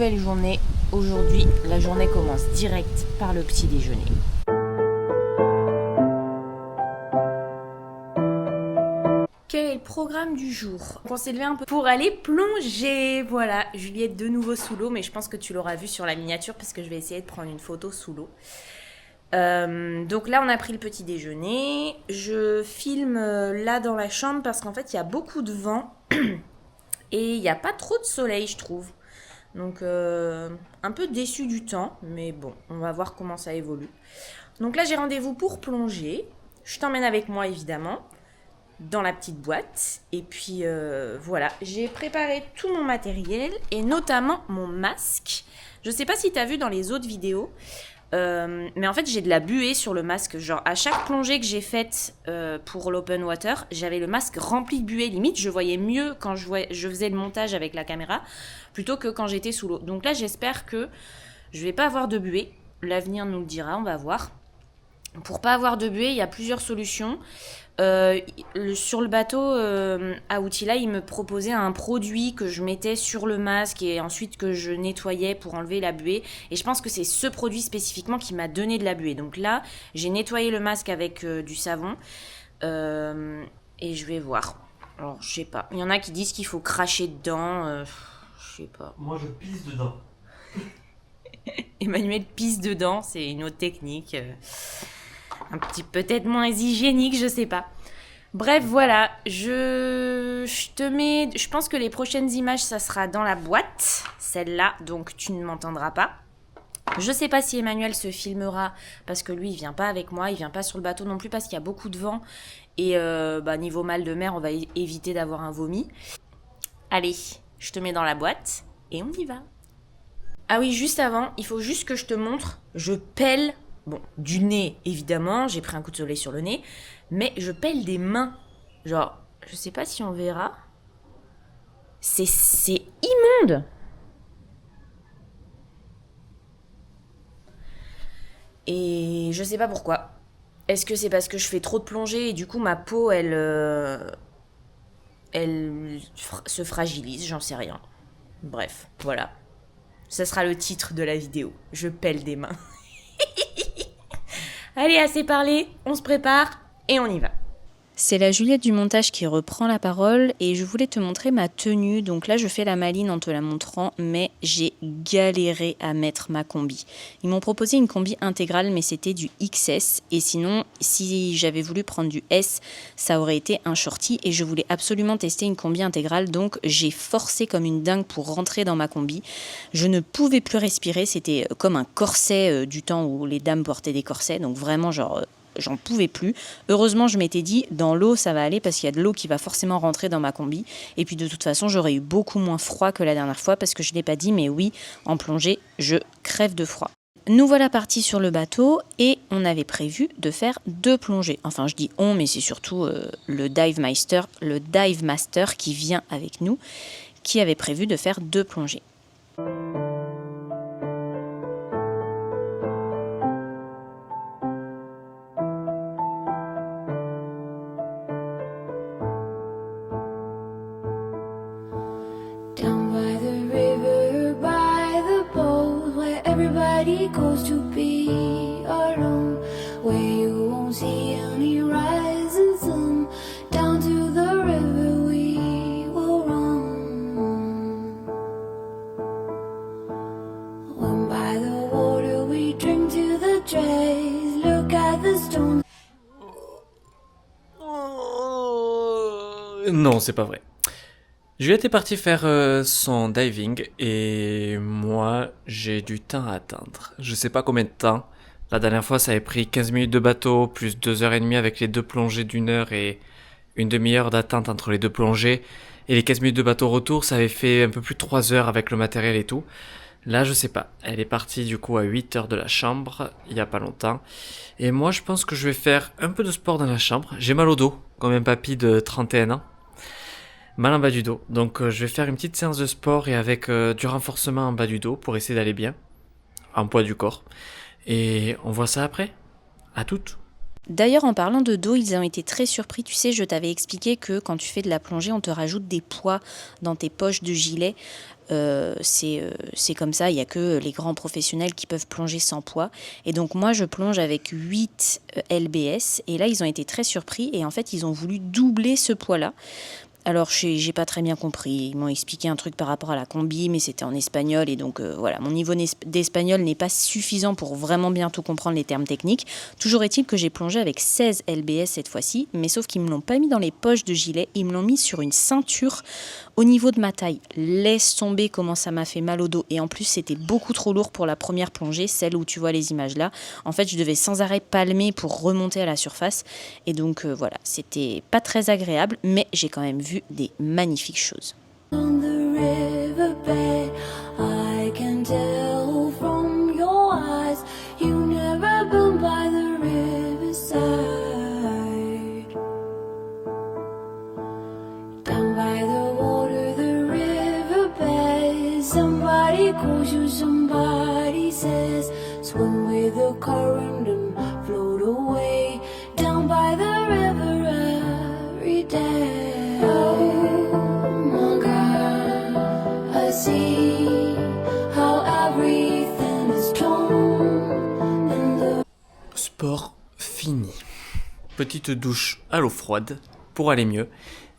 nouvelle journée. Aujourd'hui, la journée commence direct par le petit déjeuner. Quel est le programme du jour? On s'est levé un peu pour aller plonger. Voilà, Juliette de nouveau sous l'eau, mais je pense que tu l'auras vu sur la miniature parce que je vais essayer de prendre une photo sous l'eau. Donc là, on a pris le petit déjeuner. Je filme là dans la chambre parce qu'en fait, il y a beaucoup de vent et il n'y a pas trop de soleil, je trouve. Donc, un peu déçue du temps, mais bon, on va voir comment ça évolue. Donc là, j'ai rendez-vous pour plonger. Je t'emmène avec moi, évidemment, dans la petite boîte. Et puis, voilà, j'ai préparé tout mon matériel, et notamment mon masque. Je sais pas si tu as vu dans les autres vidéos, mais en fait, j'ai de la buée sur le masque. Genre, à chaque plongée que j'ai faite pour l'open water, j'avais le masque rempli de buée. Limite, je voyais mieux quand je faisais le montage avec la caméra plutôt que quand j'étais sous l'eau. Donc là, j'espère que je vais pas avoir de buée. L'avenir nous le dira, on va voir. Pour pas avoir de buée, il y a plusieurs solutions. Sur le bateau à Outila, il me proposait un produit que je mettais sur le masque et ensuite que je nettoyais pour enlever la buée. Et je pense que c'est ce produit spécifiquement qui m'a donné de la buée. Donc là, j'ai nettoyé le masque avec du savon et je vais voir. Alors, je sais pas. Il y en a qui disent qu'il faut cracher dedans. Je sais pas. Moi, je pisse dedans. Emmanuel pisse dedans, c'est une autre technique. Un petit peut-être moins hygiénique, je sais pas. Bref, voilà, je te mets... Je pense que les prochaines images, ça sera dans la boîte, celle-là, donc tu ne m'entendras pas. Je sais pas si Emmanuel se filmera, parce que lui, il vient pas avec moi, il vient pas sur le bateau non plus, parce qu'il y a beaucoup de vent. Et niveau mal de mer, on va éviter d'avoir un vomi. Allez, je te mets dans la boîte, et on y va. Ah oui, juste avant, il faut juste que je te montre, je pèle... Bon, du nez, évidemment, j'ai pris un coup de soleil sur le nez, mais je pèle des mains. Genre, je sais pas si on verra. C'est immonde. Et je sais pas pourquoi. Est-ce que c'est parce que je fais trop de plongée et du coup ma peau, elle se fragilise, j'en sais rien. Bref, voilà. Ça sera le titre de la vidéo. Je pèle des mains. Allez, assez parlé, on se prépare et on y va. C'est la Juliette du montage qui reprend la parole et je voulais te montrer ma tenue. Donc là, je fais la maline en te la montrant, mais j'ai galéré à mettre ma combi. Ils m'ont proposé une combi intégrale, mais c'était du XS. Et sinon, si j'avais voulu prendre du S, ça aurait été un shorty. Et je voulais absolument tester une combi intégrale, donc j'ai forcé comme une dingue pour rentrer dans ma combi. Je ne pouvais plus respirer, c'était comme un corset du temps où les dames portaient des corsets. Donc vraiment, genre... j'en pouvais plus. Heureusement, je m'étais dit, dans l'eau, ça va aller parce qu'il y a de l'eau qui va forcément rentrer dans ma combi. Et puis, de toute façon, j'aurais eu beaucoup moins froid que la dernière fois parce que je ne l'ai pas dit, mais oui, en plongée, je crève de froid. Nous voilà partis sur le bateau et on avait prévu de faire 2 plongées. Enfin, je dis on, mais c'est surtout le dive master qui vient avec nous, qui avait prévu de faire 2 plongées. Goes to be alone, where you won't see any rising sun. Down to the river we will run. When by the water we drink to the dregs. Look at the stones. Non, c'est pas vrai. Juliette est partie faire son diving et moi j'ai du temps à attendre. Je sais pas combien de temps. La dernière fois ça avait pris 15 minutes de bateau plus 2h30 avec les 2 plongées d'1 heure et une demi-heure d'attente entre les 2 plongées. Et les 15 minutes de bateau retour ça avait fait un peu plus de 3 heures avec le matériel et tout. Là je sais pas. Elle est partie du coup à 8h de la chambre il y a pas longtemps. Et moi je pense que je vais faire un peu de sport dans la chambre. J'ai mal au dos comme un papy de 31 ans. Mal en bas du dos, donc je vais faire une petite séance de sport et avec du renforcement en bas du dos pour essayer d'aller bien, en poids du corps. Et on voit ça après. À toutes. D'ailleurs, en parlant de dos, ils ont été très surpris. Tu sais, je t'avais expliqué que quand tu fais de la plongée, on te rajoute des poids dans tes poches de gilet. C'est comme ça, il n'y a que les grands professionnels qui peuvent plonger sans poids. Et donc moi, je plonge avec 8 LBS. Et là, ils ont été très surpris. Et en fait, ils ont voulu doubler ce poids-là. Alors, j'ai pas très bien compris. Ils m'ont expliqué un truc par rapport à la combi, mais c'était en espagnol. Et donc, voilà, mon niveau d'espagnol n'est pas suffisant pour vraiment bien tout comprendre les termes techniques. Toujours est-il que j'ai plongé avec 16 LBS cette fois-ci, mais sauf qu'ils me l'ont pas mis dans les poches de gilet. Ils me l'ont mis sur une ceinture au niveau de ma taille. Laisse tomber comment ça m'a fait mal au dos. Et en plus, c'était beaucoup trop lourd pour la première plongée, celle où tu vois les images là. En fait, je devais sans arrêt palmer pour remonter à la surface. Et donc, voilà, c'était pas très agréable, mais j'ai quand même vu des magnifiques choses. On the riverbed, I can tell from your eyes you never been by the riverside. Down by the water, the riverbed, somebody calls you, somebody says, swim with the current and float away. Down by the river every day. See how everything is torn in the... Sport fini. Petite douche à l'eau froide pour aller mieux.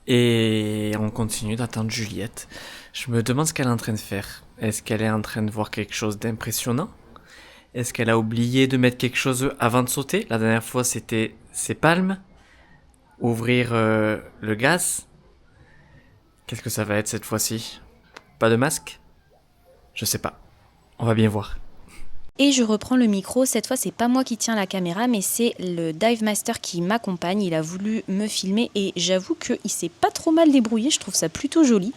Et on continue d'attendre Juliette. Je me demande ce qu'elle est en train de faire. Est-ce qu'elle est en train de voir quelque chose d'impressionnant? Est-ce qu'elle a oublié de mettre quelque chose avant de sauter? La dernière fois, c'était ses palmes. Ouvrir le gaz. Qu'est-ce que ça va être cette fois-ci? Pas de masque? Je sais pas. On va bien voir. Et je reprends le micro. Cette fois, c'est pas moi qui tiens la caméra, mais c'est le dive master qui m'accompagne. Il a voulu me filmer et j'avoue qu'il s'est pas trop mal débrouillé. Je trouve ça plutôt joli.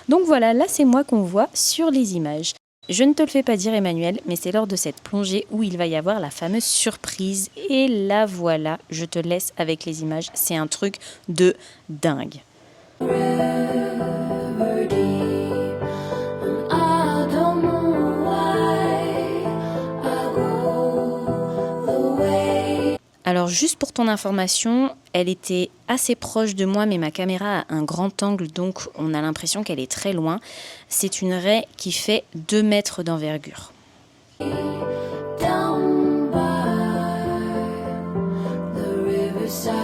Donc voilà, là c'est moi qu'on voit sur les images. Je ne te le fais pas dire, Emmanuel, mais c'est lors de cette plongée où il va y avoir la fameuse surprise. Et là voilà, je te laisse avec les images. C'est un truc de dingue. Alors juste pour ton information, elle était assez proche de moi, mais ma caméra a un grand angle, donc on a l'impression qu'elle est très loin. C'est une raie qui fait 2 mètres d'envergure. Down by the riverside,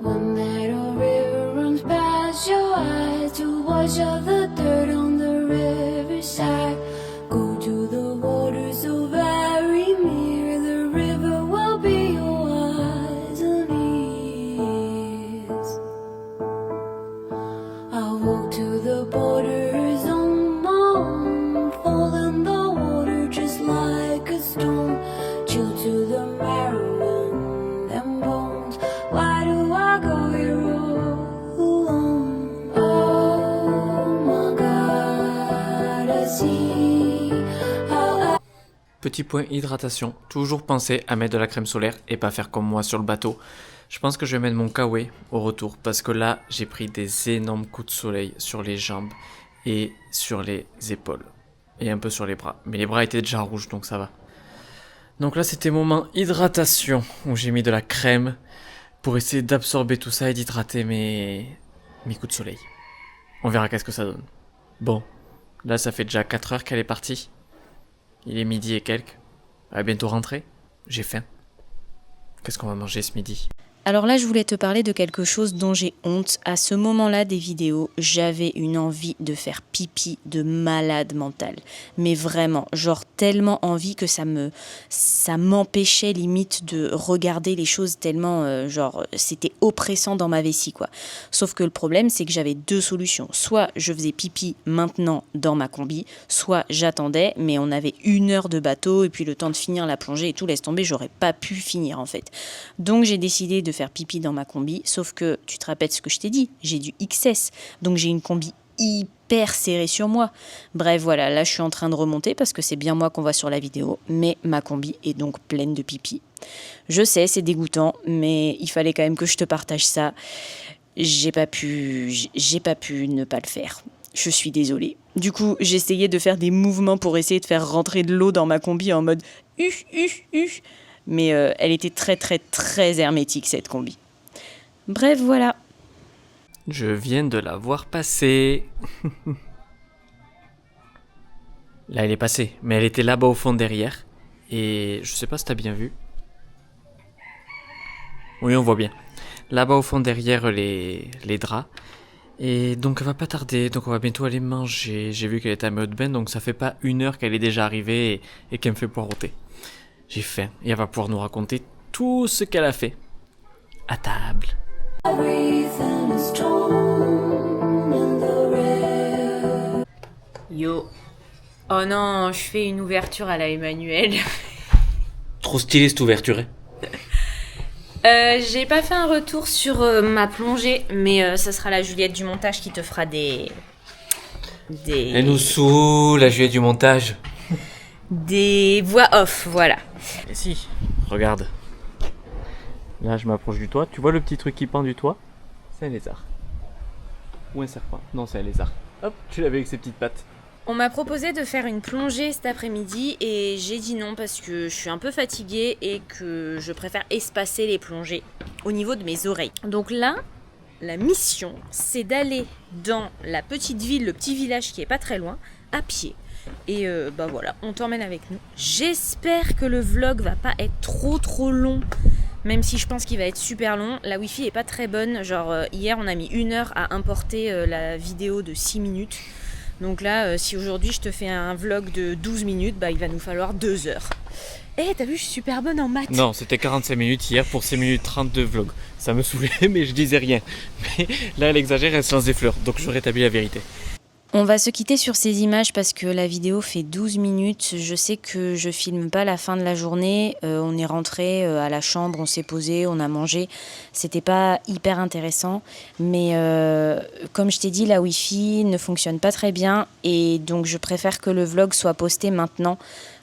one little river runs past your eyes to wash out the dirt on the riverside. Go to the water so very near, the river will be your eyes and ears. I'll walk to the borders on my own, fall in the water just like a stone, chill to the marrow in them bones. Why do I go here all alone? Oh my God, I see. Petit point hydratation, toujours penser à mettre de la crème solaire et pas faire comme moi sur le bateau. Je pense que je vais mettre mon Kawaii au retour parce que là j'ai pris des énormes coups de soleil sur les jambes et sur les épaules et un peu sur les bras. Mais les bras étaient déjà rouges donc ça va. Donc là c'était moment hydratation où j'ai mis de la crème pour essayer d'absorber tout ça et d'hydrater mes coups de soleil. On verra qu'est-ce que ça donne. Bon, là ça fait déjà 4 heures qu'elle est partie. Il est midi et quelques. Elle va bientôt rentrer. J'ai faim. Qu'est-ce qu'on va manger ce midi ? Alors là, je voulais te parler de quelque chose dont j'ai honte. À ce moment-là des vidéos, j'avais une envie de faire pipi de malade mental. Mais vraiment, genre tellement envie que ça m'empêchait limite de regarder les choses tellement, c'était oppressant dans ma vessie, quoi. Sauf que le problème, c'est que j'avais 2 solutions. Soit je faisais pipi maintenant dans ma combi, soit j'attendais, mais on avait 1 heure de bateau et puis le temps de finir la plongée et tout, laisse tomber, j'aurais pas pu finir en fait. Donc j'ai décidé de faire pipi dans ma combi, sauf que tu te rappelles ce que je t'ai dit, j'ai du XS, donc j'ai une combi hyper serrée sur moi. Bref, voilà, là je suis en train de remonter parce que c'est bien moi qu'on voit sur la vidéo, mais ma combi est donc pleine de pipi. Je sais, c'est dégoûtant, mais il fallait quand même que je te partage ça. J'ai pas pu ne pas le faire. Je suis désolée. Du coup, j'essayais de faire des mouvements pour essayer de faire rentrer de l'eau dans ma combi en mode uf. Mais elle était très hermétique, cette combi. Bref, voilà. Je viens de la voir passer. Là, elle est passée, mais elle était là-bas au fond derrière. Et je sais pas si t'as bien vu. Oui, on voit bien. Là-bas au fond derrière les draps. Et donc elle va pas tarder, donc on va bientôt aller manger. J'ai vu qu'elle était à mode bain, donc ça fait pas 1 heure qu'elle est déjà arrivée et qu'elle me fait poireauter. J'ai faim et elle va pouvoir nous raconter tout ce qu'elle a fait. À table. Everything is torn in the red. Yo. Oh non, je fais une ouverture à la Emmanuel. Trop stylé cette ouverture. J'ai pas fait un retour sur ma plongée, mais ça sera la Juliette du montage qui te fera des... Elle nous saoule, la Juliette du montage. Des voix off, voilà. Et si, regarde. Là, je m'approche du toit. Tu vois le petit truc qui pend du toit? C'est un lézard. Ou un serpent. Non, c'est un lézard. Hop, tu l'avais avec ses petites pattes. On m'a proposé de faire une plongée cet après-midi et j'ai dit non parce que je suis un peu fatiguée et que je préfère espacer les plongées au niveau de mes oreilles. Donc là, la mission, c'est d'aller dans la petite ville, le petit village qui est pas très loin, à pied. Et bah voilà, on t'emmène avec nous. J'espère que le vlog va pas être trop long, même si je pense qu'il va être super long. La wifi est pas très bonne, genre hier on a mis 1 heure à importer la vidéo de 6 minutes. Donc là, si aujourd'hui je te fais un vlog de 12 minutes, bah il va nous falloir 2 heures. Eh, t'as vu, je suis super bonne en maths. Non, c'était 45 minutes hier pour 6 minutes 30 de vlog. Ça me saoulait, mais je disais rien. Mais là, elle exagère, elle se lance des fleurs. Donc je rétablis la vérité. On va se quitter sur ces images parce que la vidéo fait 12 minutes. Je sais que je filme pas la fin de la journée. On est rentré à la chambre, on s'est posé, on a mangé. C'était pas hyper intéressant. Mais comme je t'ai dit, la Wi-Fi ne fonctionne pas très bien. Et donc je préfère que le vlog soit posté maintenant.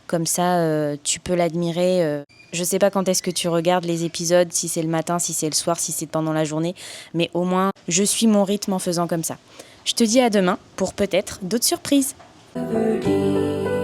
Comme ça, tu peux l'admirer. Je sais pas quand est-ce que tu regardes les épisodes, si c'est le matin, si c'est le soir, si c'est pendant la journée. Mais au moins, je suis mon rythme en faisant comme ça. Je te dis à demain pour peut-être d'autres surprises. Never deep.